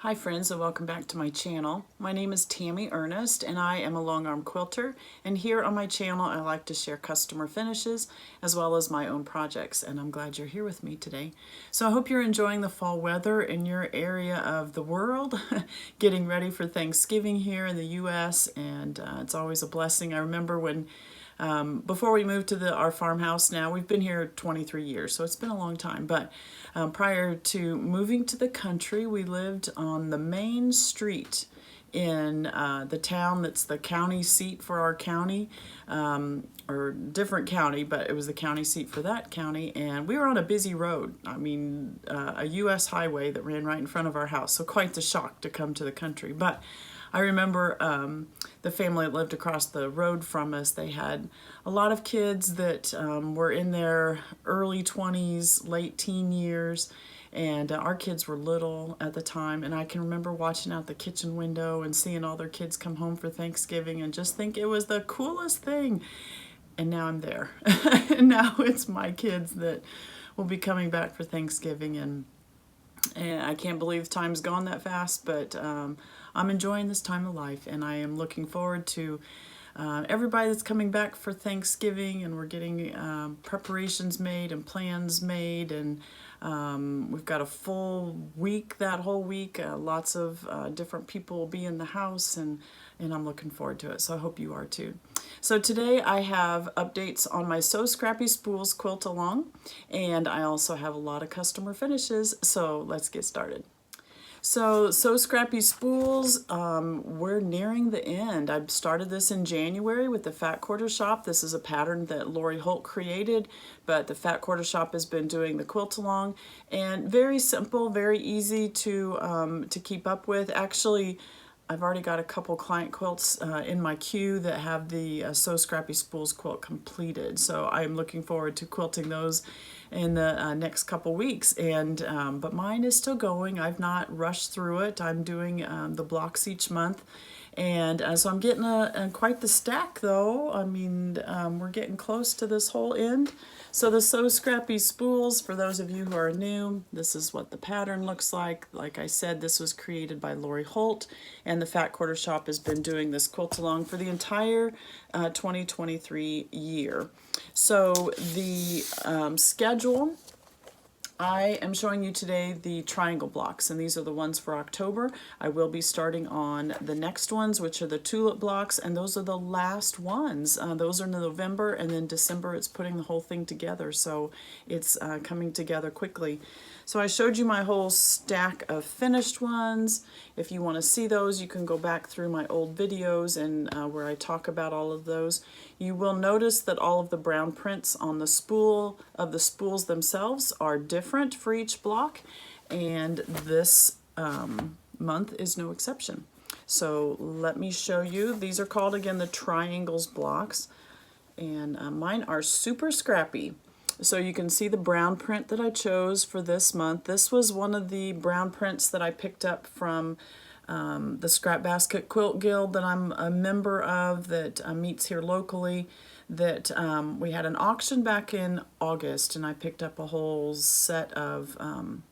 Hi friends, and welcome back to my channel. My name is Tammy Ernest and I am a long arm quilter, and here on my channel I like to share customer finishes as well as my own projects, and I'm glad you're here with me today. So I hope you're enjoying the fall weather in your area of the world, getting ready for Thanksgiving here in the US, and it's always a blessing. I remember when before we moved to our farmhouse. Now we've been here 23 years, so it's been a long time, but prior to moving to the country, we lived on the main street in the town that's the county seat for our county, or different county, but it was the county seat for that county, and we were on a busy road. I mean, a US highway that ran right in front of our house, so quite the shock to come to the country. But I remember the family that lived across the road from us, they had a lot of kids that were in their early 20s, late teen years, and our kids were little at the time, and I can remember watching out the kitchen window and seeing all their kids come home for Thanksgiving and just think it was the coolest thing. And now I'm there. And now it's my kids that will be coming back for Thanksgiving, and I can't believe time's gone that fast, but I'm enjoying this time of life, and I am looking forward to everybody that's coming back for Thanksgiving, and we're getting preparations made and plans made, and we've got a full week that whole week. Lots of different people will be in the house, and I'm looking forward to it, so I hope you are too. So today I have updates on my So Scrappy Spools quilt along, and I also have a lot of customer finishes, so let's get started. So Scrappy Spools, we're nearing the end. I started this in January with the Fat Quarter Shop. This is a pattern that Holt created, but the Fat Quarter Shop has been doing the quilt along, and very simple, very easy to keep up with. Actually, I've already got a couple client quilts in my queue that have the So Scrappy Spools quilt completed. So I'm looking forward to quilting those in the next couple weeks. And but mine is still going. I've not rushed through it. I'm doing the blocks each month. And so I'm getting quite the stack though. I mean, we're getting close to this whole end. So the So Scrappy Spools, for those of you who are new, this is what the pattern looks like. Like I said, this was created by Holt, and the Fat Quarter Shop has been doing this quilt along for the entire 2023 year. So the schedule, I am showing you today the triangle blocks, and these are the ones for October. I will be starting on the next ones, which are the tulip blocks, and those are the last ones. Those are in November, and then December it's putting the whole thing together, so it's coming together quickly. So I showed you my whole stack of finished ones. If you want to see those, you can go back through my old videos and where I talk about all of those. You will notice that all of the brown prints on the spool of the spools themselves are different for each block, and this month is no exception. So let me show you. These are called, again, the triangles blocks, and mine are super scrappy. So you can see the brown print that I chose for this month. This was one of the brown prints that I picked up from the Scrap Basket Quilt Guild that I'm a member of, that meets here locally, that we had an auction back in August, and I picked up a whole set of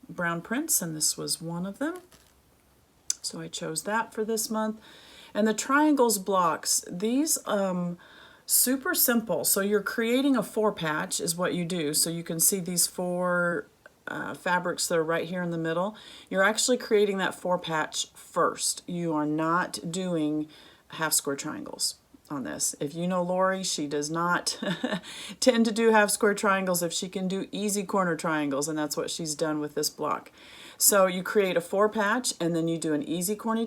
brown prints, and this was one of them. So I chose that for this month. And the triangles blocks, these super simple. So you're creating a 4-patch is what you do. So you can see these 4 fabrics that are right here in the middle. You're actually creating that 4-patch first. You are not doing half square triangles on this. If you know Lori, she does not tend to do half square triangles if she can do easy corner triangles, and that's what she's done with this block. So you create a 4-patch, and then you do an easy corner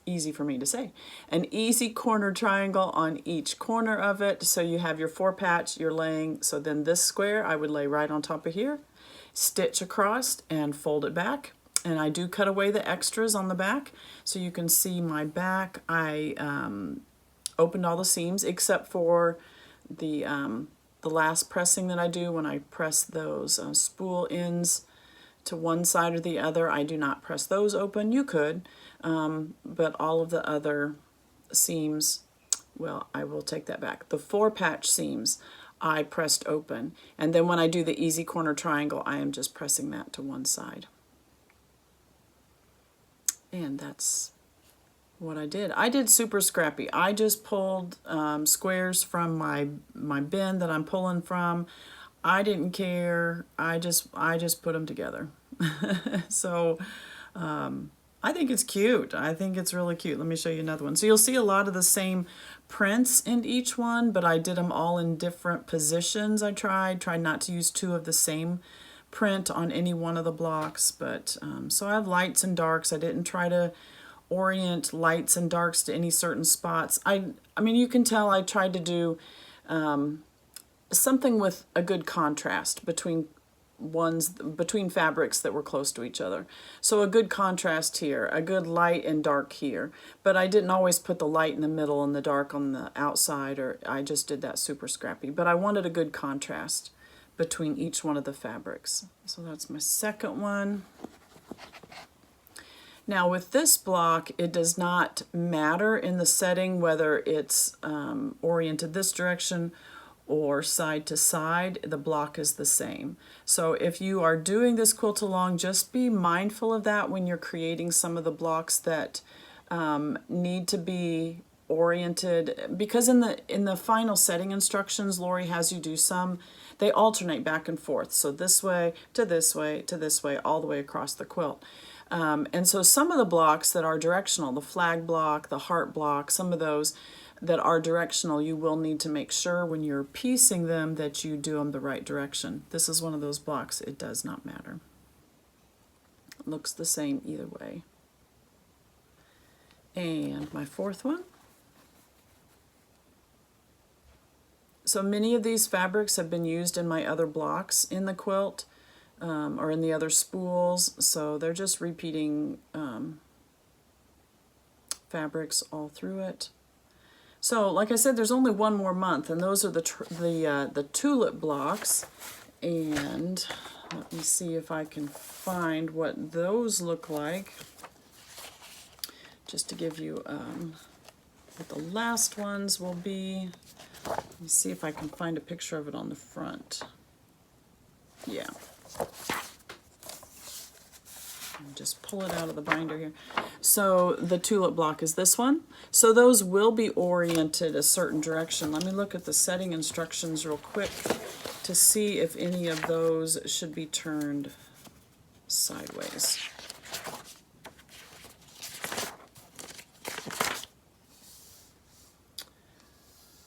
easy for me to say, an easy corner triangle on each corner of it. So you have your 4-patch, you're laying, so then this square I would lay right on top of here, stitch across and fold it back. And I do cut away the extras on the back, so you can see my back. I opened all the seams except for the last pressing that I do when I press those spool ends to one side or the other. I do not press those open. You could, but all of the other seams, well, I will take that back. The 4-patch seams I pressed open, and then when I do the easy corner triangle, I am just pressing that to one side. And that's what I did. I did super scrappy. I just pulled squares from my bin that I'm pulling from. I didn't care. I just put them together. So I think it's cute. I think it's really cute. Let me show you another one. So you'll see a lot of the same prints in each one, but I did them all in different positions. I tried not to use two of the same print on any one of the blocks, but so I have lights and darks. I didn't try to orient lights and darks to any certain spots. I mean, you can tell I tried to do something with a good contrast between fabrics that were close to each other. So a good contrast here, a good light and dark here. But I didn't always put the light in the middle and the dark on the outside, or I just did that super scrappy. But I wanted a good contrast between each one of the fabrics. So that's my second one. Now with this block, it does not matter in the setting whether it's oriented this direction or side to side. The block is the same. So if you are doing this quilt along, just be mindful of that when you're creating some of the blocks that need to be oriented, because in the final setting instructions, Lori has you do some, they alternate back and forth. So this way to this way to this way, all the way across the quilt. And so some of the blocks that are directional, the flag block, the heart block, some of those that are directional, you will need to make sure when you're piecing them that you do them the right direction. This is one of those blocks, it does not matter. It looks the same either way. And my fourth one. So many of these fabrics have been used in my other blocks in the quilt, or in the other spools, so they're just repeating fabrics all through it. So, like I said, there's only one more month, and those are the tulip blocks. And let me see if I can find what those look like, just to give you what the last ones will be. Let me see if I can find a picture of it on the front. Yeah. Just pull it out of the binder here. So the tulip block is this one. So those will be oriented a certain direction. Let me look at the setting instructions real quick to see if any of those should be turned sideways.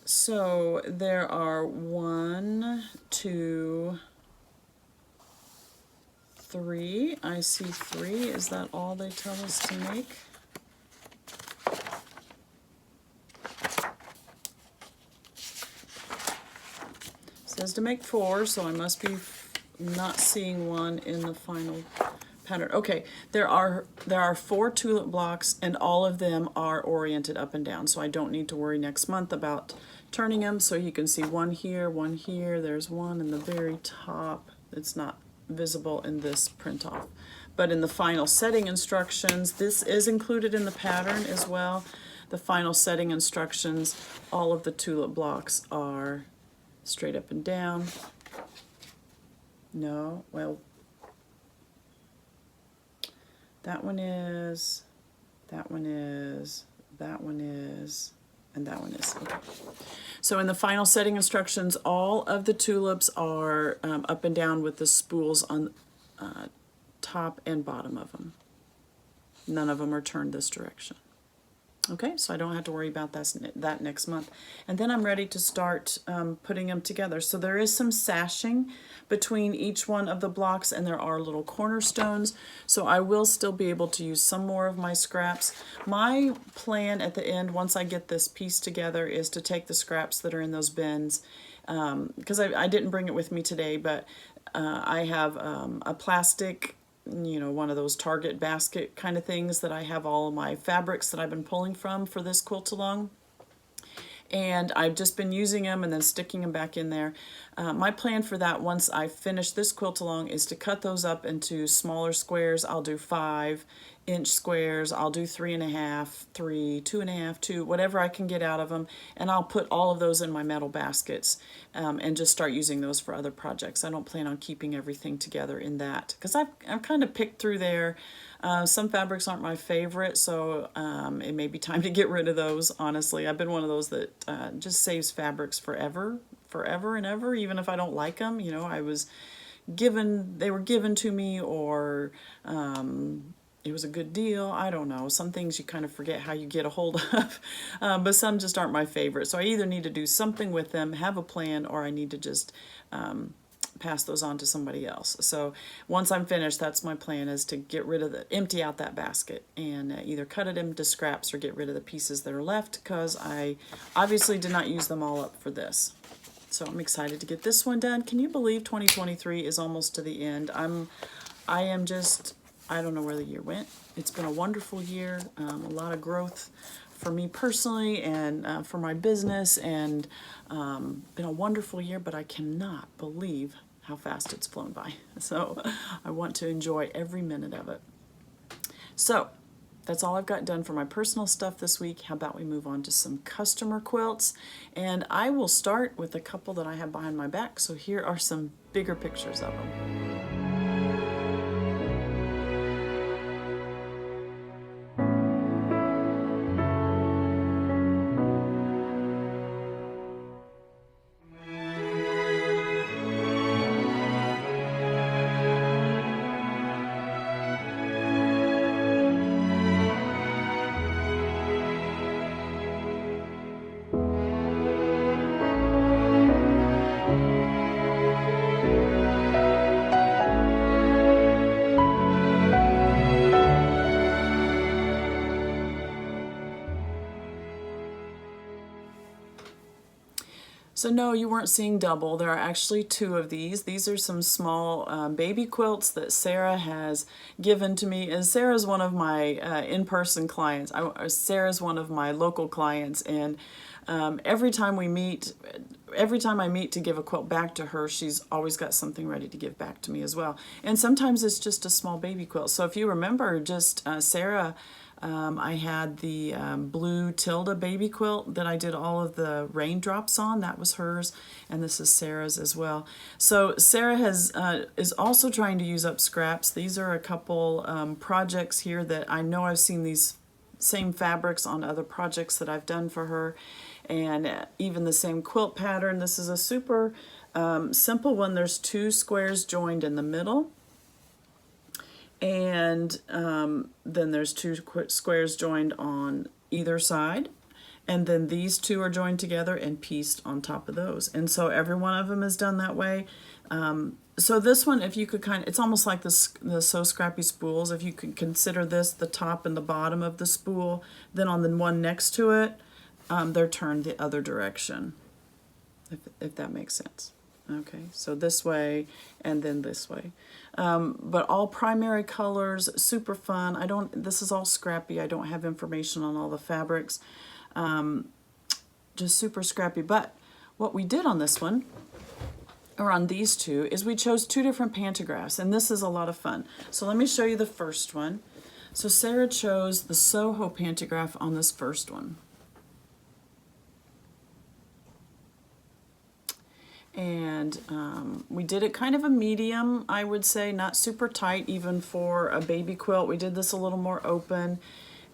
So there are 1, 2, 3. I see 3. Is that all they tell us to make? It says to make 4, so I must be not seeing one in the final pattern. Okay, there are 4 tulip blocks, and all of them are oriented up and down, so I don't need to worry next month about turning them. So you can see one here, there's one in the very top. It's not visible in this print off, but in the final setting instructions, this is included in the pattern as well. The final setting instructions, all of the tulip blocks are straight up and down. No, well, that one is, that one is, that one is, and that one is. Okay. So in the final setting instructions, all of the tulips are up and down with the spools on top and bottom of them. None of them are turned this direction. Okay, so I don't have to worry about that next month. And then I'm ready to start putting them together. So there is some sashing between each one of the blocks, and there are little cornerstones. So I will still be able to use some more of my scraps. My plan at the end, once I get this piece together, is to take the scraps that are in those bins, because I didn't bring it with me today, but I have a plastic, you know, one of those Target basket kind of things that I have all of my fabrics that I've been pulling from for this quilt along. And I've just been using them and then sticking them back in there. My plan for that, once I finish this quilt along, is to cut those up into smaller squares. I'll do 5-inch squares. I'll do 3.5, 3, 2.5, 2, whatever I can get out of them. And I'll put all of those in my metal baskets and just start using those for other projects. I don't plan on keeping everything together in that, because I've kind of picked through there. Some fabrics aren't my favorite, so it may be time to get rid of those, honestly. I've been one of those that just saves fabrics forever and ever, even if I don't like them. You know, they were given to me, or it was a good deal. I don't know. Some things you kind of forget how you get a hold of, but some just aren't my favorite. So I either need to do something with them, have a plan, or I need to just pass those on to somebody else. So once I'm finished, that's my plan, is to get rid of empty out that basket and either cut it into scraps or get rid of the pieces that are left, because I obviously did not use them all up for this. So I'm excited to get this one done. Can you believe 2023 is almost to the end? I am just, I don't know where the year went. It's been a wonderful year, a lot of growth for me personally and for my business, and been a wonderful year, but I cannot believe how fast it's flown by. So I want to enjoy every minute of it. So that's all I've got done for my personal stuff this week. How about we move on to some customer quilts? And I will start with a couple that I have behind my back. So here are some bigger pictures of them. So no, you weren't seeing double. There are actually 2 of these. These are some small baby quilts that Sara has given to me. And Sara's one of my in-person clients. Sara's one of my local clients, and every time I meet to give a quilt back to her, she's always got something ready to give back to me as well. And sometimes it's just a small baby quilt. So if you remember, just Sara, I had the blue Tilda baby quilt that I did all of the raindrops on. That was hers, and this is Sara's as well. So Sara is also trying to use up scraps. These are a couple projects here that I know I've seen these same fabrics on other projects that I've done for her, and even the same quilt pattern. This is a super simple one. There's 2 squares joined in the middle, and then there's 2 squares joined on either side, and then these 2 are joined together and pieced on top of those. And so every one of them is done that way. So this one, if you could it's almost like the So Scrappy spools. If you could consider this the top and the bottom of the spool, then on the one next to it, they're turned the other direction, if that makes sense. Okay, so this way and then this way. But all primary colors, super fun. This is all scrappy. I don't have information on all the fabrics. Just super scrappy. But what we did on this one, or on these 2, is we chose 2 different pantographs, and this is a lot of fun. So let me show you the first one. So Sara chose the Soho pantograph on this first one. And we did it kind of a medium, I would say, not super tight even for a baby quilt. We did this a little more open,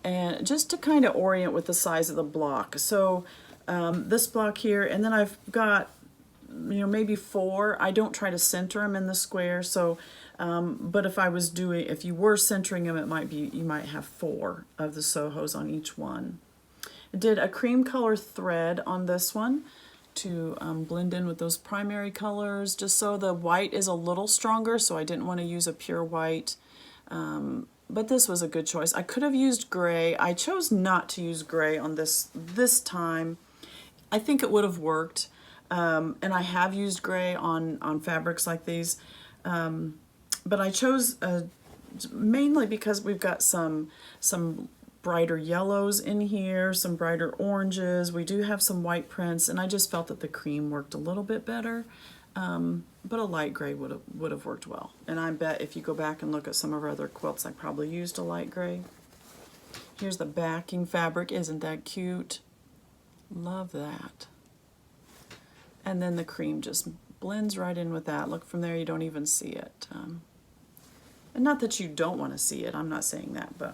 and just to kind of orient with the size of the block. So this block here, and then I've got, maybe 4. I don't try to center them in the square. So, but if you were centering them, you might have 4 of the Sohos on each one. I did a cream color thread on this one to blend in with those primary colors, just so the white is a little stronger, so I didn't want to use a pure white. But this was a good choice. I could have used gray. I chose not to use gray on this time. I think it would have worked. And I have used gray on fabrics like these. But I chose mainly because we've got some brighter yellows in here, some brighter oranges. We do have some white prints, and I just felt that the cream worked a little bit better. but a light gray would have worked well. And I bet if you go back and look at some of our other quilts, I probably used a light gray. Here's the backing fabric. Isn't that cute? Love that. And then the cream just blends right in with that. Look, from there you don't even see it. And not that you don't want to see it. I'm not saying that, but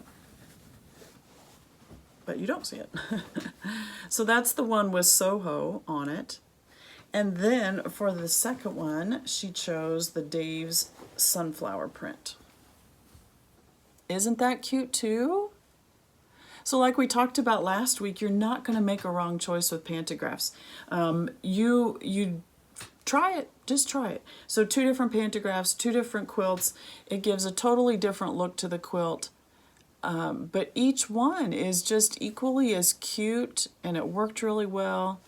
you don't see it. So that's the one with Soho on it. And then for the second one, she chose the Dave's sunflower print. Isn't that cute too? So like we talked about last week, you're not going to make a wrong choice with pantographs. You try it, just try it. So 2 different pantographs, 2 different quilts. It gives a totally different look to the quilt. But each one is just equally as cute, and it worked really well.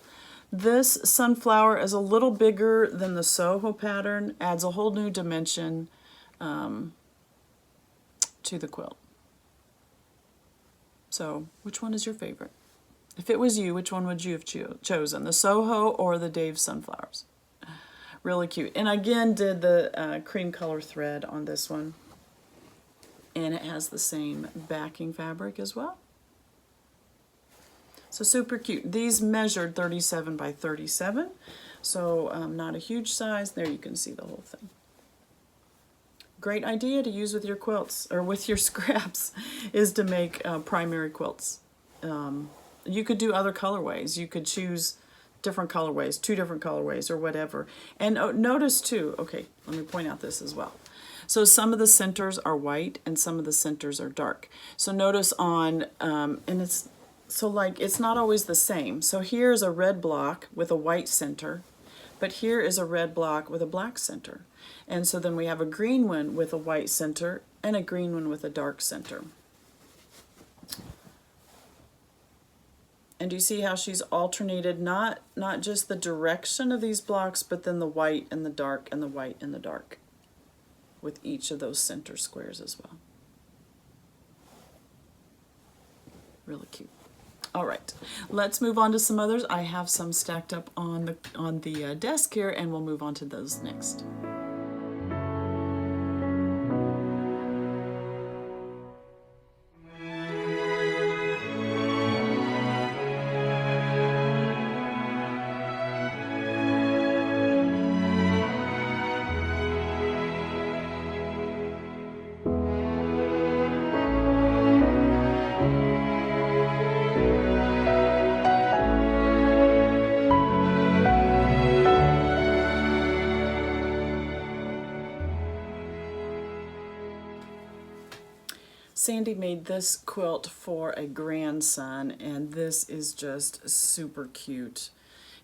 This sunflower is a little bigger than the Soho pattern, adds a whole new dimension to the quilt. So, which one is your favorite? If it was you, which one would you have chosen? The Soho or the Dave Sunflowers? Really cute. And again, did the cream color thread on this one. And it has the same backing fabric as well. So super cute. These measured 37 by 37. So not a huge size. There you can see the whole thing. Great idea to use with your quilts, or with your scraps, is to make primary quilts. You could do other colorways. You could choose different colorways, 2 different colorways, or whatever. And notice too, okay, let me point out this as well. So some of the centers are white and some of the centers are dark. So notice on, and it's, so like, it's not always the same. So here's a red block with a white center, but here is a red block with a black center. And so then we have a green one with a white center and a green one with a dark center. And do you see how she's alternated not just the direction of these blocks, but then the white and the dark and the white and the dark with each of those center squares as well. Really cute. All right, let's move on to some others. I have some stacked up on the desk here, and we'll move on to those next. Sandy made this quilt for a grandson, and this is just super cute.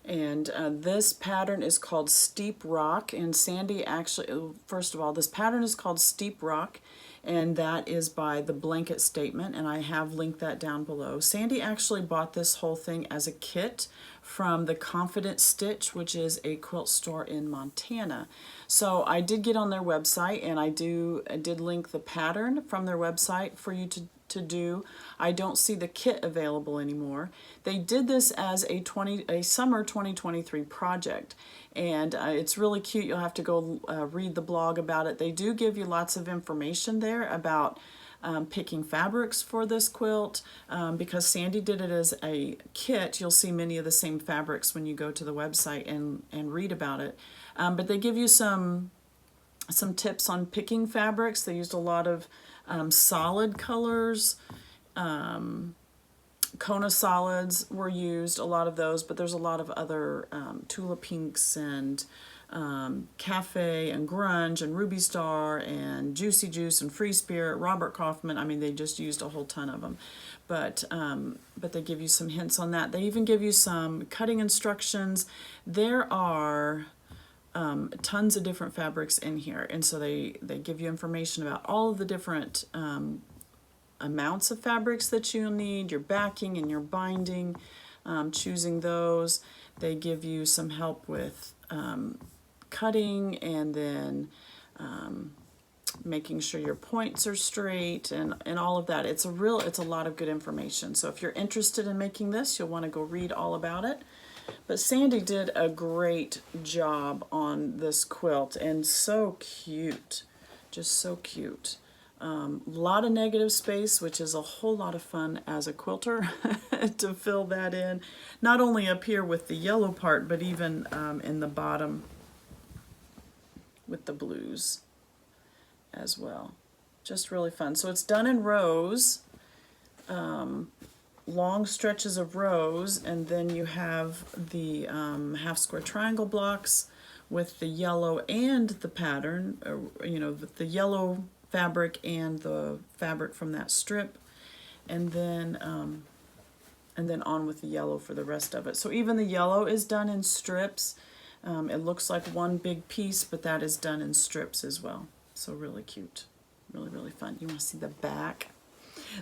And this pattern is called Steep Rock, and Sandy actually, first of all, this pattern is called Steep Rock, and that is by The Blanket Statement, and I have linked that down below. Sandy actually bought this whole thing as a kit from the Confident Stitch, which is a quilt store in Montana. So I did get on their website, and I did link the pattern from their website for you to do. I don't see the kit available anymore. They did this as a summer 2023 project, and it's really cute. You'll have to go read the blog about it. They do give you lots of information there about picking fabrics for this quilt. Because Sandy did it as a kit, you'll see many of the same fabrics when you go to the website and read about it. But they give you some tips on picking fabrics. They used a lot of solid colors. Kona solids were used, a lot of those, but there's a lot of other Tula Pinks and Cafe and Grunge and Ruby Star and Juicy Juice and Free Spirit, Robert Kaufman. I mean, they just used a whole ton of them. But they give you some hints on that. They even give you some cutting instructions. There are tons of different fabrics in here, and so they give you information about all of the different amounts of fabrics that you'll need, your backing and your binding, choosing those. They give you some help with cutting, and then making sure your points are straight, and all of that. It's a lot of good information. So if you're interested in making this, you'll want to go read all about it. But Sandy did a great job on this quilt, and so cute, just so cute. A lot of negative space, which is a whole lot of fun as a quilter to fill that in. Not only up here with the yellow part, but even in the bottom with the blues as well. Just really fun. So it's done in rows, long stretches of rows, and then you have the half square triangle blocks with the yellow and the pattern, you know, the yellow fabric and the fabric from that strip, and then on with the yellow for the rest of it. So even the yellow is done in strips. It looks like one big piece, but that is done in strips as well. So really cute, really, really fun. You want to see the back?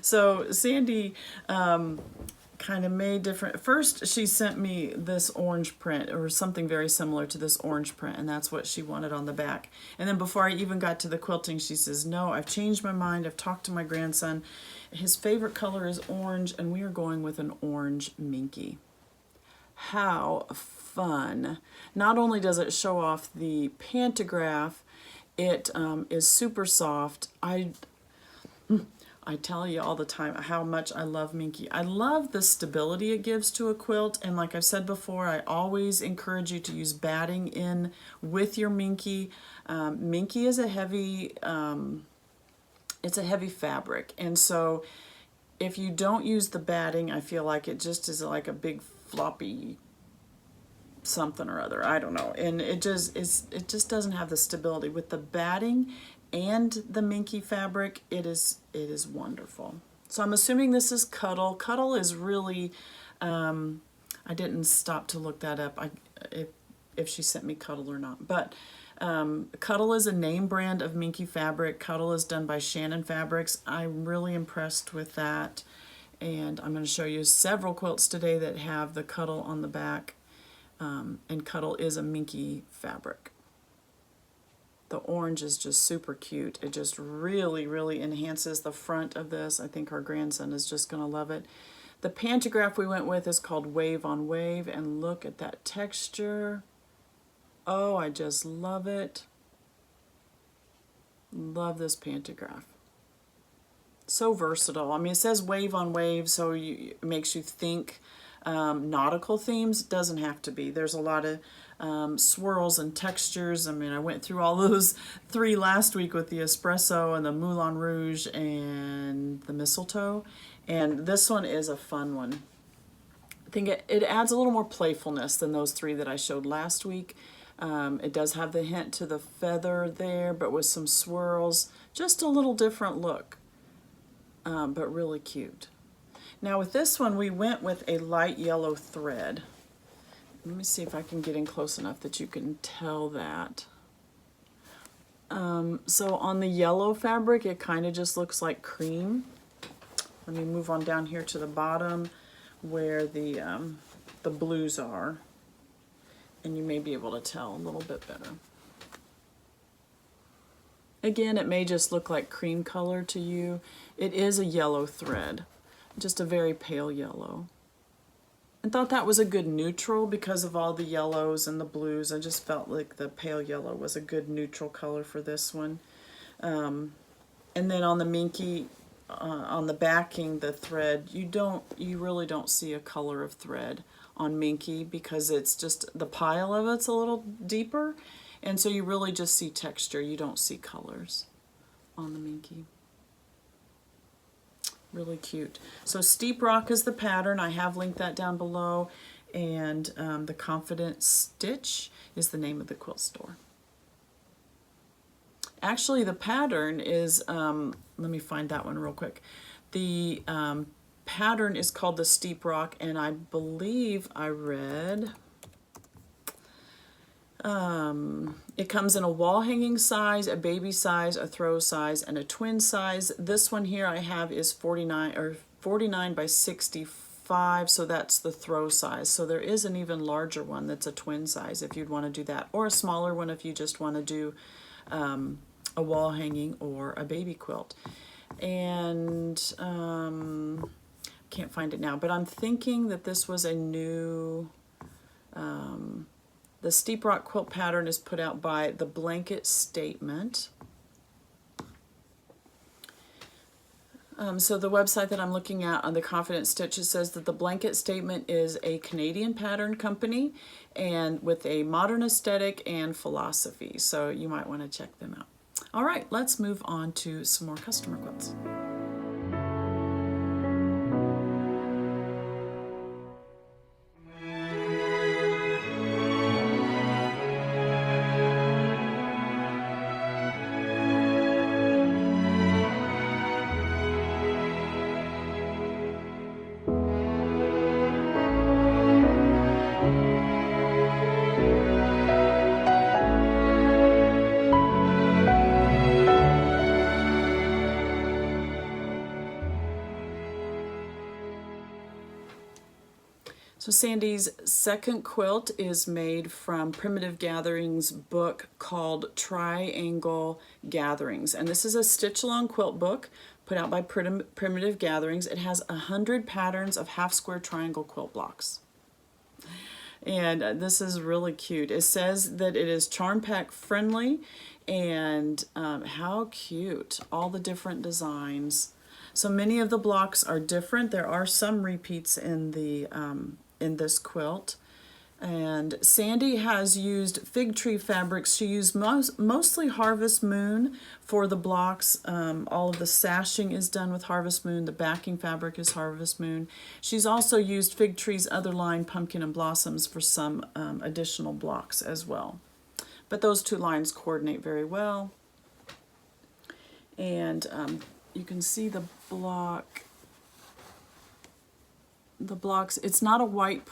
So Sandy kind of made different. First, she sent me this orange print, or something very similar to this orange print, and that's what she wanted on the back. And then before I even got to the quilting, she says, no, I've changed my mind. I've talked to my grandson. His favorite color is orange, and we are going with an orange minky. How fun. Not only does it show off the pantograph, it is super soft. I tell you all the time how much I love minky. I love the stability it gives to a quilt, and like I've said before, I always encourage you to use batting in with your minky. Minky is a heavy, it's a heavy fabric, and so if you don't use the batting, I feel like it just is like a big floppy something or other. I don't know, and it just doesn't have the stability. With the batting and the minky fabric, it is wonderful. So I'm assuming this is Cuddle. Cuddle is really, I didn't stop to look that up, if she sent me Cuddle or not. But Cuddle is a name brand of minky fabric. Cuddle is done by Shannon Fabrics. I'm really impressed with that. And I'm going to show you several quilts today that have the Cuddle on the back. And Cuddle is a minky fabric. The orange is just super cute. It just really, really enhances the front of this. I think our grandson is just going to love it. The pantograph we went with is called Wave on Wave, and look at that texture. Oh, I just love it. Love this pantograph. So versatile. I mean, it says Wave on Wave, so it makes you think nautical themes. Doesn't have to be. There's a lot of swirls and textures. I mean, I went through all those 3 last week with the espresso and the Moulin Rouge and the mistletoe, and this one is a fun one. I think it adds a little more playfulness than those 3 that I showed last week. It does have the hint to the feather there, but with some swirls. Just a little different look, but really cute. Now with this one, we went with a light yellow thread. Let me see if I can get in close enough that you can tell that. So on the yellow fabric, it kind of just looks like cream. Let me move on down here to the bottom where the blues are, and you may be able to tell a little bit better. Again, it may just look like cream color to you. It is a yellow thread, just a very pale yellow. I thought that was a good neutral because of all the yellows and the blues. I just felt like the pale yellow was a good neutral color for this one. And then on the minky, on the backing, the thread, you really don't see a color of thread on minky because it's just, the pile of it's a little deeper, and so you really just see texture. You don't see colors on the minky. Really cute. So Steep Rock is the pattern. I have linked that down below, and the Confident Stitch is the name of the quilt store. Actually, the pattern is, let me find that one real quick. The pattern is called the Steep Rock, and I believe I read it comes in a wall hanging size, a baby size, a throw size, and a twin size. This one here I have is 49 by 65, so that's the throw size. So there is an even larger one that's a twin size if you'd want to do that, or a smaller one if you just want to do a wall hanging or a baby quilt. And can't find it now, but I'm thinking that this was a new The Steep Rock quilt pattern is put out by the Blanket Statement. So the website that I'm looking at on the Confident Stitch, it says that the Blanket Statement is a Canadian pattern company and with a modern aesthetic and philosophy. So you might want to check them out. All right, let's move on to some more customer quilts. So Sandy's second quilt is made from Primitive Gatherings' book called Triangle Gatherings. And this is a stitch-along quilt book put out by Primitive Gatherings. It has 100 patterns of half-square triangle quilt blocks. And this is really cute. It says that it is charm pack friendly, and how cute. All the different designs. So many of the blocks are different. There are some repeats in the in this quilt. And Sandy has used fig tree fabrics. She used mostly Harvest Moon for the blocks. All of the sashing is done with Harvest Moon. The backing fabric is Harvest Moon. She's also used Fig Tree's other line, Pumpkin and Blossoms, for some additional blocks as well. But those two lines coordinate very well. And you can see the block. The blocks, it's not a white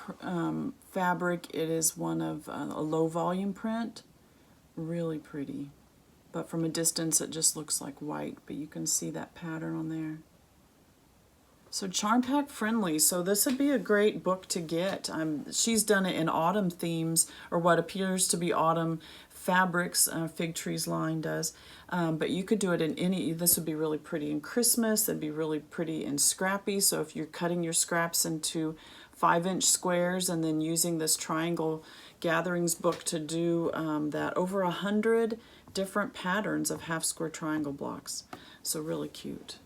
fabric, it is one of a low volume print. Really pretty. But from a distance it just looks like white, but you can see that pattern on there. So charm pack friendly, so this would be a great book to get. She's done it in autumn themes, or what appears to be autumn fabrics, Fig Tree's line does. But you could do it in any, this would be really pretty in Christmas, it'd be really pretty in Scrappy. So if you're cutting your scraps into 5-inch squares and then using this Triangle Gatherings book to do that, over 100 different patterns of half square triangle blocks. So really cute.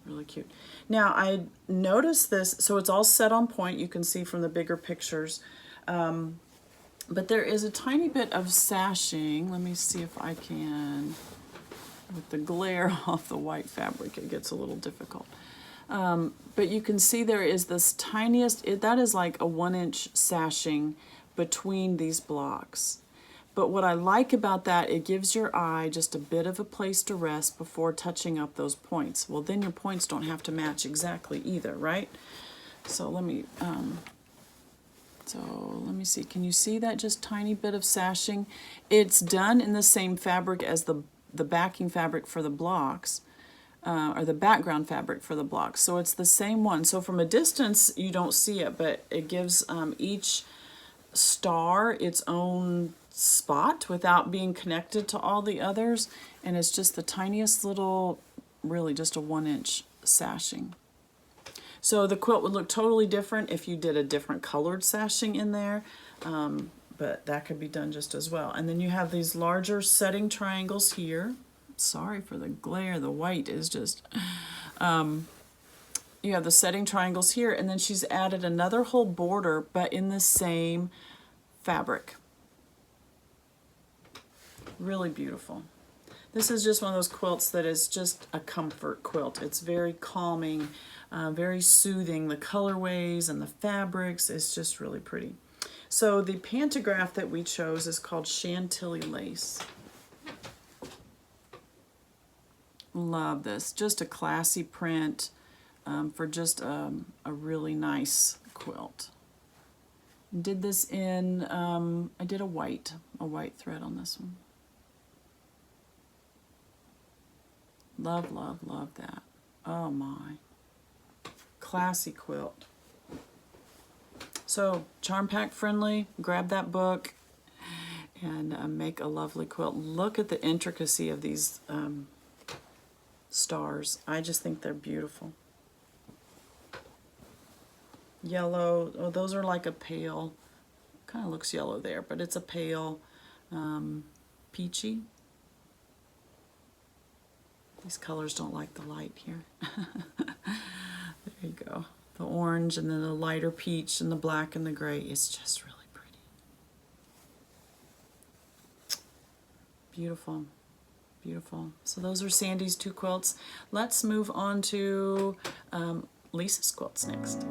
Really cute. Now I noticed this, so it's all set on point, you can see from the bigger pictures. But there is a tiny bit of sashing. Let me see if I can, with the glare off the white fabric, it gets a little difficult. But you can see there is this tiniest, that is like a 1-inch sashing between these blocks. But what I like about that, it gives your eye just a bit of a place to rest before touching up those points. Well, then your points don't have to match exactly either, right? So let me see, can you see that just tiny bit of sashing? It's done in the same fabric as the backing fabric for the blocks, or the background fabric for the blocks. So it's the same one. So from a distance, you don't see it, but it gives each star its own spot without being connected to all the others. And it's just the tiniest little, really just a 1-inch sashing. So the quilt would look totally different if you did a different colored sashing in there, but that could be done just as well. And then you have these larger setting triangles here. Sorry for the glare, the white is just, you have the setting triangles here, and then she's added another whole border, but in the same fabric. Really beautiful. This is just one of those quilts that is just a comfort quilt. It's very calming, very soothing. The colorways and the fabrics is just really pretty. So the pantograph that we chose is called Chantilly Lace. Love this. Just a classy print for just a really nice quilt. Did this in, I did a white thread on this one. Love, love, love that. Oh my. Classy quilt. So, charm pack friendly, grab that book and make a lovely quilt. Look at the intricacy of these stars. I just think they're beautiful. Yellow, oh, those are like a pale kind of looks yellow there, but it's a pale peachy. These colors don't like the light here. There you go. The orange and then the lighter peach and the black and the gray. It's just really pretty. Beautiful. Beautiful. So those are Sandy's 2 quilts. Let's move on to Lisa's quilts next.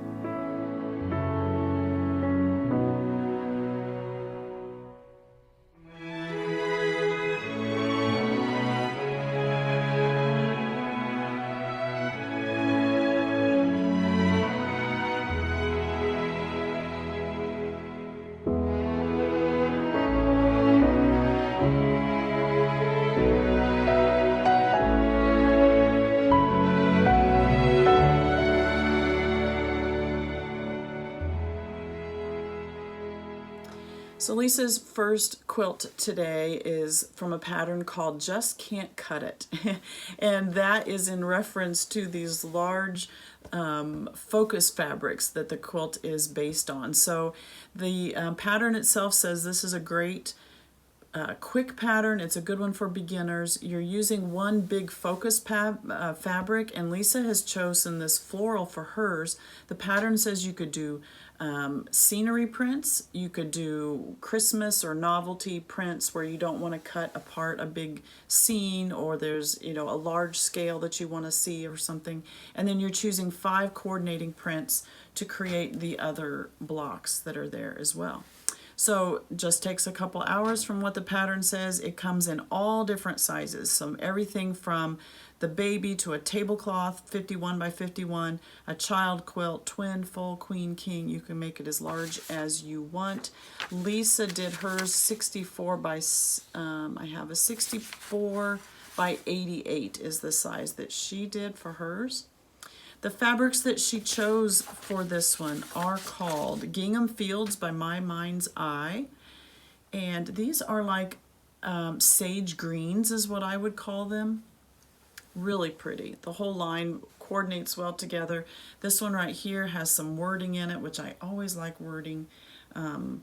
So Lisa's first quilt today is from a pattern called Just Can't Cut It. And that is in reference to these large focus fabrics that the quilt is based on. So the pattern itself says this is a great quick pattern. It's a good one for beginners. You're using one big focus fabric, and Lisa has chosen this floral for hers. The pattern says you could do scenery prints, you could do Christmas or novelty prints where you don't want to cut apart a big scene, or there's, you know, a large scale that you want to see or something, and then you're choosing 5 coordinating prints to create the other blocks that are there as well. So just takes a couple hours from what the pattern says. It comes in all different sizes, so everything from the baby to a tablecloth, 51 by 51, a child quilt, twin, full, queen, king. You can make it as large as you want. Lisa did hers 64 by, I have a 64 by 88 is the size that she did for hers. The fabrics that she chose for this one are called Gingham Fields by My Mind's Eye. And these are like sage greens is what I would call them. Really pretty. The whole line coordinates well together. This one right here has some wording in it, which I always like wording. And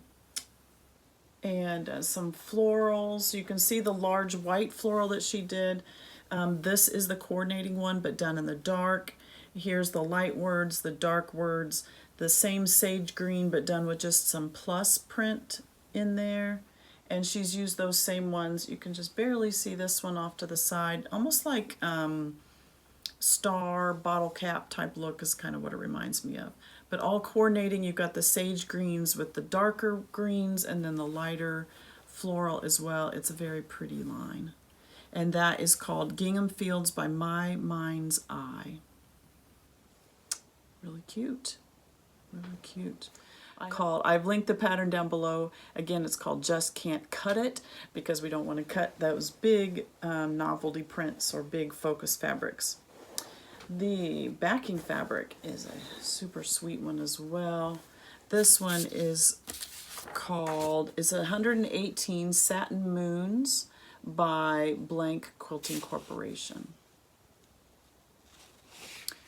some florals. You can see the large white floral that she did. This is the coordinating one, but done in the dark. Here's the light words, the dark words, the same sage green, but done with just some plus print in there. And she's used those same ones. You can just barely see this one off to the side, almost like star bottle cap type look is kind of what it reminds me of. But all coordinating, you've got the sage greens with the darker greens and then the lighter floral as well. It's a very pretty line. And that is called Gingham Fields by My Mind's Eye. Really cute. Really cute. I've linked the pattern down below. Again, it's called Just Can't Cut It because we don't want to cut those big novelty prints or big focus fabrics. The backing fabric is a super sweet one as well. This one is called, it's 118 Satin Moons by Blank Quilting Corporation.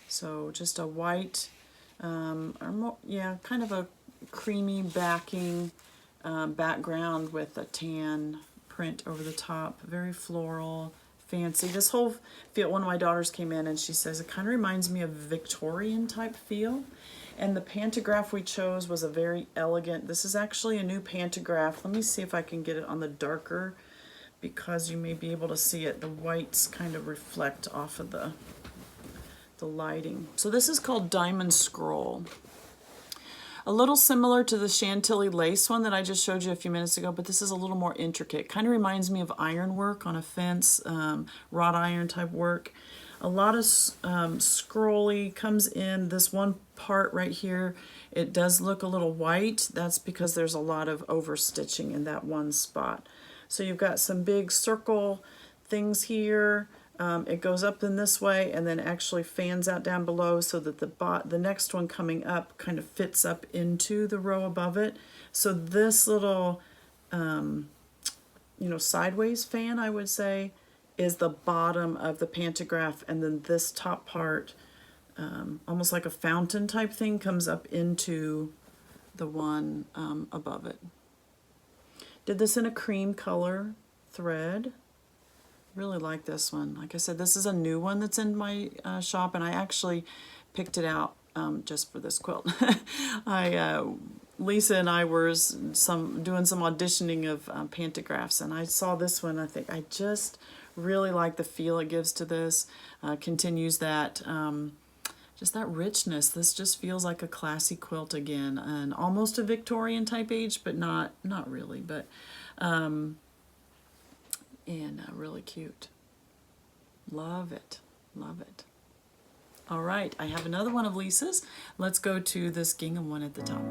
So just a white, or more, yeah, kind of a creamy backing background with a tan print over the top. Very floral, fancy. This whole feel, one of my daughters came in and she says it kind of reminds me of Victorian type feel. And the pantograph we chose was a very elegant, this is actually a new pantograph. Let me see if I can get it on the darker because you may be able to see it. The whites kind of reflect off of the lighting. So this is called Diamond Scroll. A little similar to the Chantilly lace one that I just showed you a few minutes ago, but this is a little more intricate. Kind of reminds me of ironwork on a fence, wrought iron type work. A lot of scrolly comes in. This one part right here, it does look a little white. That's because there's a lot of overstitching in that one spot. So you've got some big circle things here. It goes up in this way and then actually fans out down below so that the next one coming up kind of fits up into the row above it. So this little, sideways fan, I would say, is the bottom of the pantograph, and then this top part, almost like a fountain type thing, comes up into the one above it. Did this in a cream color thread. Really like this one. Like I said, this is a new one that's in my shop, and I actually picked it out just for this quilt. Lisa and I were doing some auditioning of pantographs, and I saw this one. I think I just really like the feel it gives to this. Continues that just that richness. This just feels like a classy quilt again, and almost a Victorian type age, but not really. But really cute. Love it. Love it. All right, I have another one of Lisa's. Let's go to this gingham one at the top.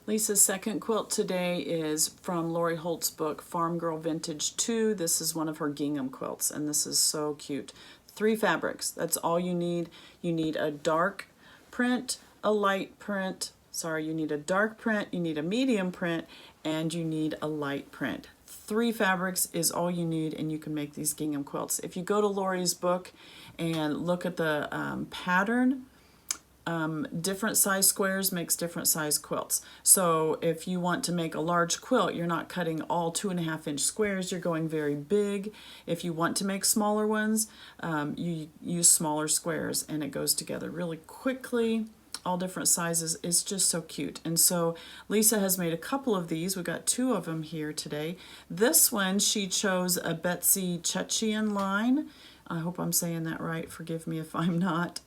Lisa's second quilt today is from Lori Holt's book, Farm Girl Vintage 2. This is one of her gingham quilts, and this is so cute. 3 fabrics, that's all you need. You need a dark print, a light print, you need a dark print, you need a medium print, and you need a light print. 3 fabrics is all you need, and you can make these gingham quilts. If you go to Lori's book and look at the pattern, different size squares makes different size quilts. So if you want to make a large quilt, you're not cutting all 2.5-inch squares, you're going very big. If you want to make smaller ones, you use smaller squares, and it goes together really quickly. All different sizes. It's just so cute. And so Lisa has made a couple of these. We got 2 of them here today. This one, she chose a Betsy Chutchian line. I hope I'm saying that right. Forgive me if I'm not.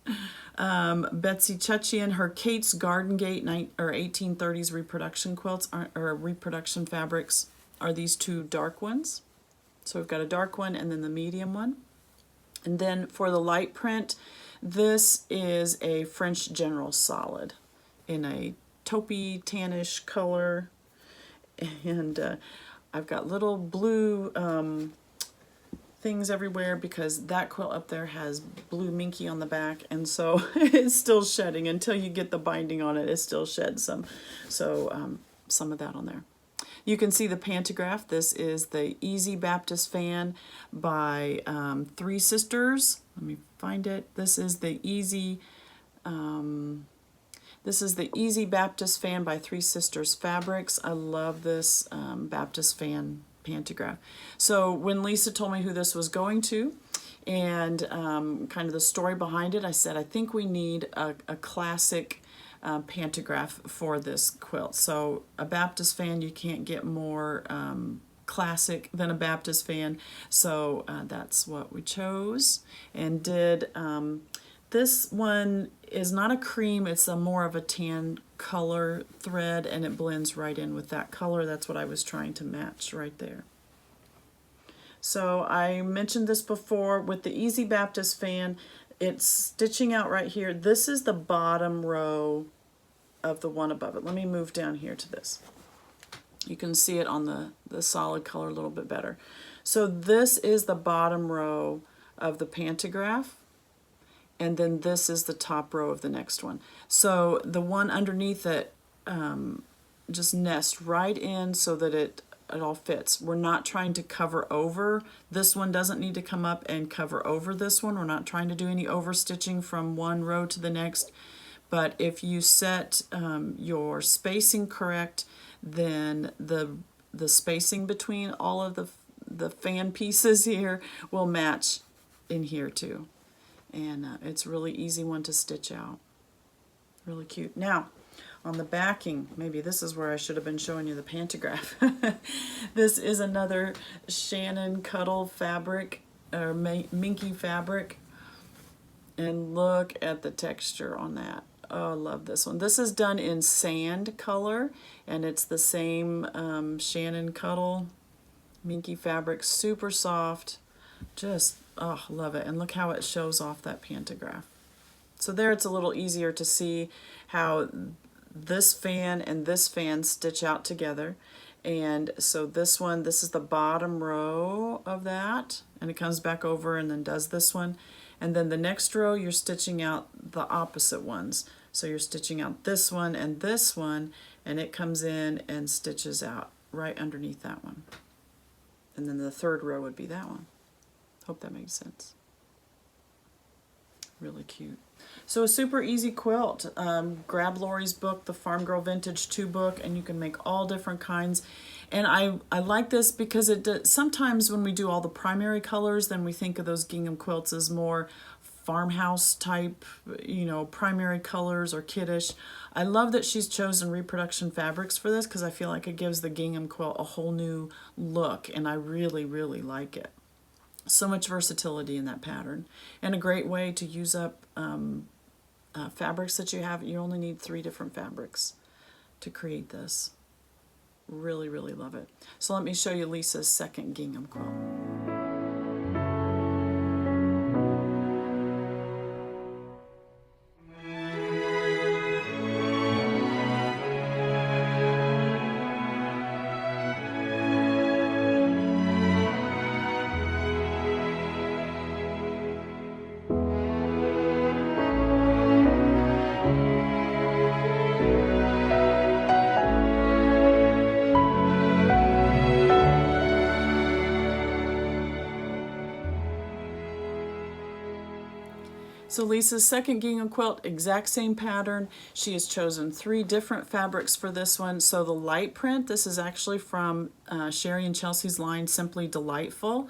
Betsy Chutchian, her Kate's Garden Gate 1830s reproduction quilts, or reproduction fabrics, are these 2 dark ones. So we've got a dark one and then the medium one. And then for the light print, this is a French General Solid in a taupey tannish color. And I've got little blue things everywhere because that quilt up there has blue minky on the back, and so it's still shedding. Until you get the binding on it, it still sheds some. So some of that on there. You can see the pantograph. This is the Easy Baptist Fan by Three Sisters. Let me find it. This is the Easy Baptist Fan by Three Sisters Fabrics. I love this Baptist fan pantograph. So when Lisa told me who this was going to and kind of the story behind it, I said, I think we need a classic pantograph for this quilt. So a Baptist fan, you can't get more classic than a Baptist fan. So that's what we chose and did. This one is not a cream, it's a more of a tan color thread, and it blends right in with that color. That's what I was trying to match right there. So I mentioned this before with the Easy Baptist Fan. It's stitching out right here. This is the bottom row of the one above it. Let me move down here to this. You can see it on the solid color a little bit better. So this is the bottom row of the pantograph, and then this is the top row of the next one. So the one underneath it just nests right in so that it all fits. We're not trying to cover over. This one doesn't need to come up and cover over this one. We're not trying to do any overstitching from one row to the next. But if you set your spacing correct, then the spacing between all of the fan pieces here will match in here too. And it's a really easy one to stitch out. Really cute. Now, on the backing, maybe this is where I should have been showing you the pantograph. This is another Shannon Cuddle fabric, or minky fabric. And look at the texture on that. Oh, I love this one. This is done in sand color, and it's the same Shannon Cuddle minky fabric. Super soft. Just, oh, love it. And look how it shows off that pantograph. So there it's a little easier to see how this fan and this fan stitch out together. And so this one, this is the bottom row of that, and it comes back over and then does this one. And then the next row, you're stitching out the opposite ones. So you're stitching out this one, and it comes in and stitches out right underneath that one. And then the third row would be that one. Hope that makes sense. Really cute. So a super easy quilt. Grab Lori's book, the Farm Girl Vintage 2 book, and you can make all different kinds. And I like this because sometimes when we do all the primary colors, then we think of those gingham quilts as more farmhouse type, you know, primary colors or kiddish. I love that she's chosen reproduction fabrics for this because I feel like it gives the gingham quilt a whole new look, and I really, really like it. So much versatility in that pattern, and a great way to use up fabrics that you have. You only need 3 different fabrics to create this. Really, really love it. So let me show you Lisa's second gingham quilt. So Lisa's second gingham quilt, exact same pattern. She has chosen 3 different fabrics for this one. So the light print, this is actually from Sherri and Chelsi's line, Simply Delightful.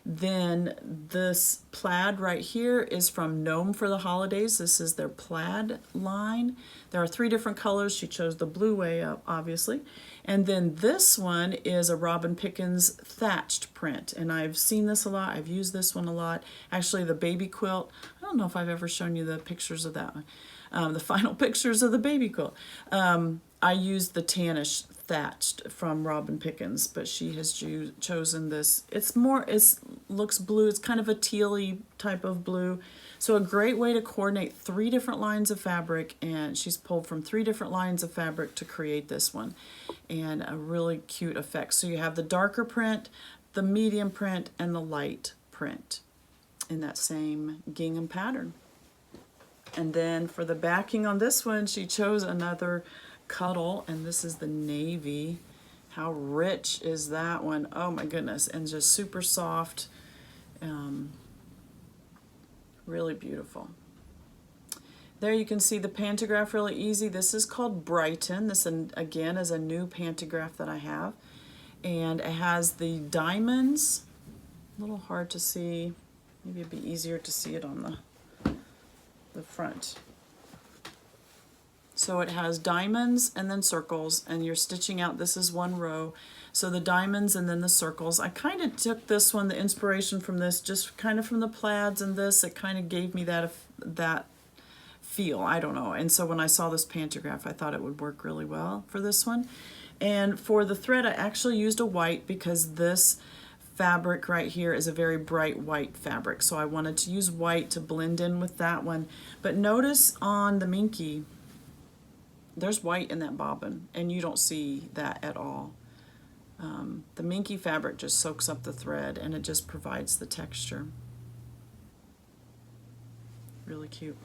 Then this plaid right here is from Gnome for the Holidays. This is their plaid line. There are 3 different colors. She chose the blue way up, obviously. And then this one is a Robin Pickens thatched print. And I've seen this a lot. I've used this one a lot. Actually, the baby quilt, I don't know if I've ever shown you the pictures of that one. The final pictures of the baby quilt. I used the tannish thatched from Robin Pickens, but she has chosen this. It looks blue. It's kind of a tealy type of blue. So a great way to coordinate 3 different lines of fabric, and she's pulled from 3 different lines of fabric to create this one, and a really cute effect. So you have the darker print, the medium print, and the light print in that same gingham pattern. And then for the backing on this one, she chose another Cuddle, and this is the navy. How rich is that one? Oh my goodness, and just super soft. Really beautiful. There you can see the pantograph really easy. This is called Brighton. This again is a new pantograph that I have, and it has the diamonds. A little hard to see. Maybe it'd be easier to see it on the front. So it has diamonds and then circles, and you're stitching out, this is one row. So the diamonds and then the circles. I kind of took this one, the inspiration from this, just kind of from the plaids and this, it kind of gave me that feel, I don't know. And so when I saw this pantograph, I thought it would work really well for this one. And for the thread, I actually used a white because this fabric right here is a very bright white fabric. So I wanted to use white to blend in with that one. But notice on the Minky, there's white in that bobbin, and you don't see that at all. The Minky fabric just soaks up the thread, and it just provides the texture. Really cute.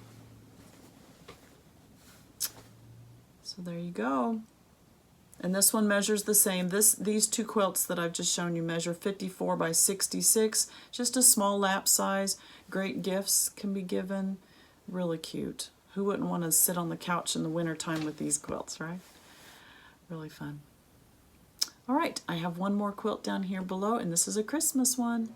So there you go. And this one measures the same. These 2 quilts that I've just shown you measure 54 by 66, just a small lap size. Great gifts can be given. Really cute. Who wouldn't want to sit on the couch in the wintertime with these quilts, right? Really fun. All right, I have one more quilt down here below, and this is a Christmas one.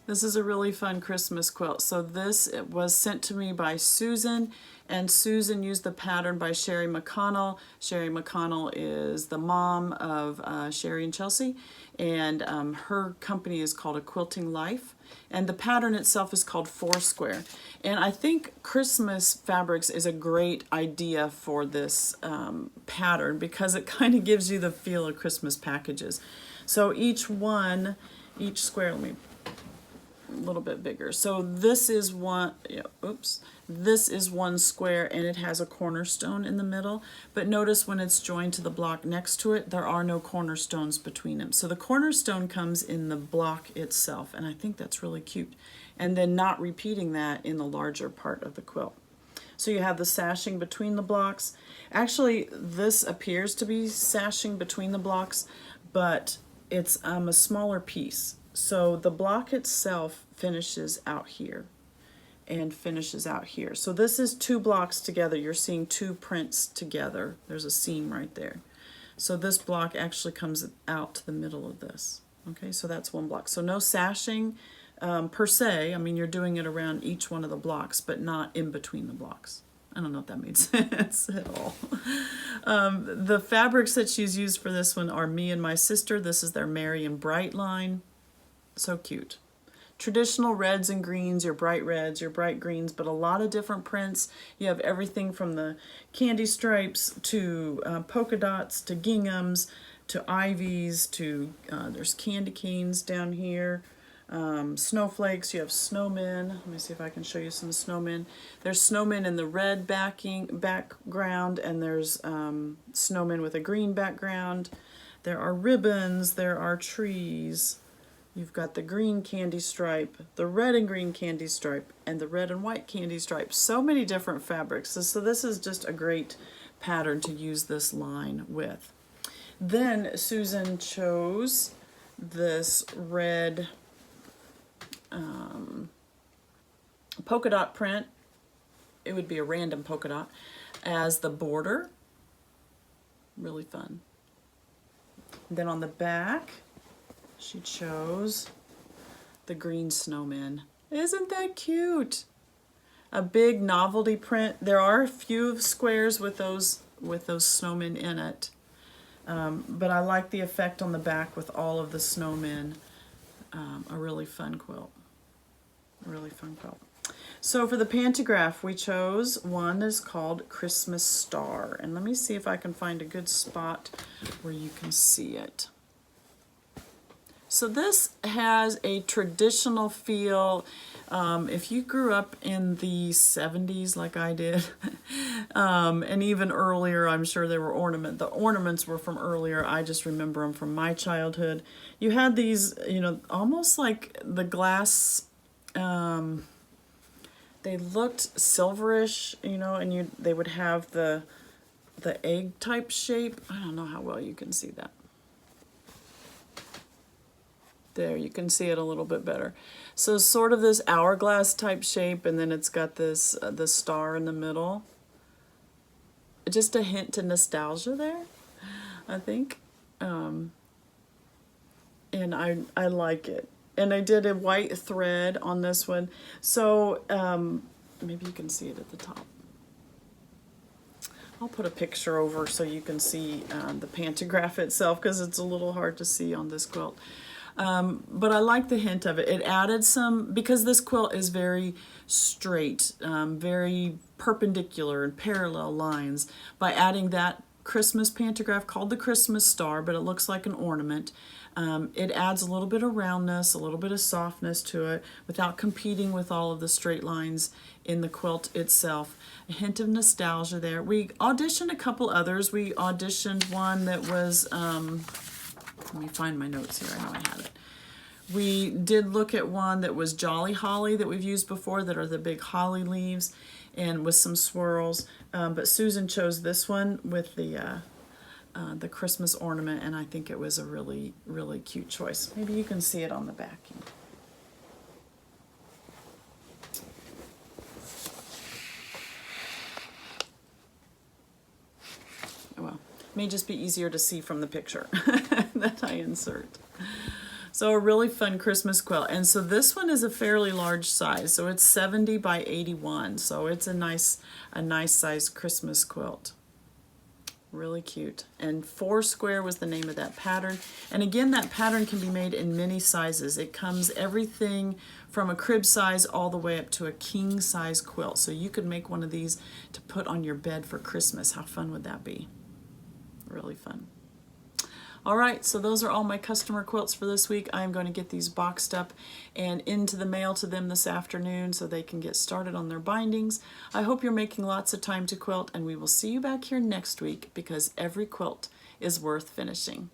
This is a really fun Christmas quilt. So this it was sent to me by Susan, and Susan used the pattern by Sherri McConnell. Sherri McConnell is the mom of Sherri and Chelsi, and her company is called A Quilting Life. And the pattern itself is called Foursquare. And I think Christmas fabrics is a great idea for this pattern because it kind of gives you the feel of Christmas packages. So each square, let me a little bit bigger. So this is one, this is one square and it has a cornerstone in the middle. But notice when it's joined to the block next to it, there are no cornerstones between them. So the cornerstone comes in the block itself, and I think that's really cute. And then not repeating that in the larger part of the quilt. So you have the sashing between the blocks. Actually, this appears to be sashing between the blocks, but it's a smaller piece. So the block itself finishes out here and finishes out here. So this is two blocks together. You're seeing two prints together. There's a seam right there. So this block actually comes out to the middle of this. Okay, so that's one block. So no sashing per se. I mean, you're doing it around each one of the blocks, but not in between the blocks. I don't know if that made sense at all. The fabrics that she's used for this one are Me and My Sister. This is their Merry and Bright line. So cute. Traditional reds and greens, your bright reds, your bright greens, but a lot of different prints. You have everything from the candy stripes to polka dots to ginghams to ivies to there's candy canes down here. Snowflakes, you have snowmen. Let me see if I can show you some snowmen. There's snowmen in the red background, and there's snowmen with a green background. There are ribbons, there are trees. You've got the green candy stripe, the red and green candy stripe, and the red and white candy stripe. So many different fabrics. So this is just a great pattern to use this line with. Then Susan chose this red polka dot print. It would be a random polka dot as the border. Really fun. Then on the back, she chose the green snowman. Isn't that cute? A big novelty print. There are a few squares with those snowmen in it, but I like the effect on the back with all of the snowmen. A really fun quilt. A really fun quilt. So for the pantograph, we chose one that's called Christmas Star. And let me see if I can find a good spot where you can see it. So this has a traditional feel. If you grew up in the 70s like I did, and even earlier, I'm sure there were the ornaments were from earlier. I just remember them from my childhood. You had these, almost like the glass, they looked silverish, and they would have the egg type shape. I don't know how well you can see that. There, you can see it a little bit better. So sort of this hourglass type shape, and then it's got this the star in the middle. Just a hint to nostalgia there, I think. And I like it. And I did a white thread on this one. So maybe you can see it at the top. I'll put a picture over so you can see the pantograph itself, because it's a little hard to see on this quilt. But I like the hint of it. It added some, because this quilt is very straight, very perpendicular and parallel lines. By adding that Christmas pantograph called the Christmas Star, but it looks like an ornament, it adds a little bit of roundness, a little bit of softness to it without competing with all of the straight lines in the quilt itself. A hint of nostalgia there. We auditioned a couple others. We auditioned one that was... let me find my notes here. I know I had it. We did look at one that was Jolly Holly that we've used before, that are the big holly leaves and with some swirls. But Susan chose this one with the Christmas ornament, and I think it was a really, really cute choice. Maybe you can see it on the backing. Well, may just be easier to see from the picture that I insert. So a really fun Christmas quilt. And so this one is a fairly large size. So it's 70 by 81. So it's a nice size Christmas quilt. Really cute. And 4 square was the name of that pattern. And again, that pattern can be made in many sizes. It comes everything from a crib size all the way up to a king size quilt. So you could make one of these to put on your bed for Christmas. How fun would that be? Really fun. All right, so those are all my customer quilts for this week. I'm going to get these boxed up and into the mail to them this afternoon so they can get started on their bindings. I hope you're making lots of time to quilt, and we will see you back here next week because every quilt is worth finishing.